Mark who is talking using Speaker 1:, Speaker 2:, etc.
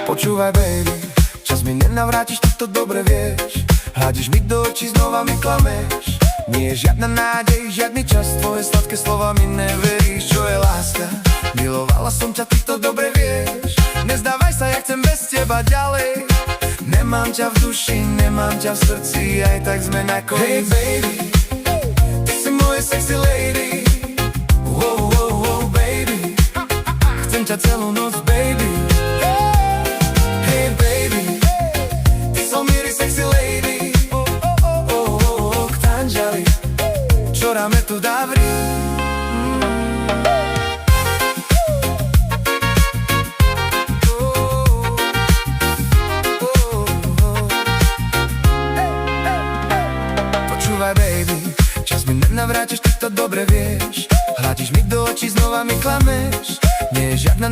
Speaker 1: Počúvaj baby, čas mi nenavrátiš, ty to dobre vieš. Hľadíš mi do očí, znova mi klameš. Nie je žiadna nádej, žiadny čas, tvoje sladké slova mi neveríš. Čo je láska? Milovala som ťa, ty to dobre vieš. Nezdávaj sa, ja chcem bez teba ďalej. Nemám ťa v duši, nemám ťa v srdci, aj tak sme na koniec. Hey baby, ty si moje sexy lady. Wow, wow, wow baby, chcem ťa celú noc baby. Hey baby, ty som Miri sexy lady. Ktanžali, čo ráme tu dávri. Počúvaj baby, čas mi nenavrátiš, ty to dobre vieš. Hľadíš mi do očí, znova mi klameš. Nie je žiadna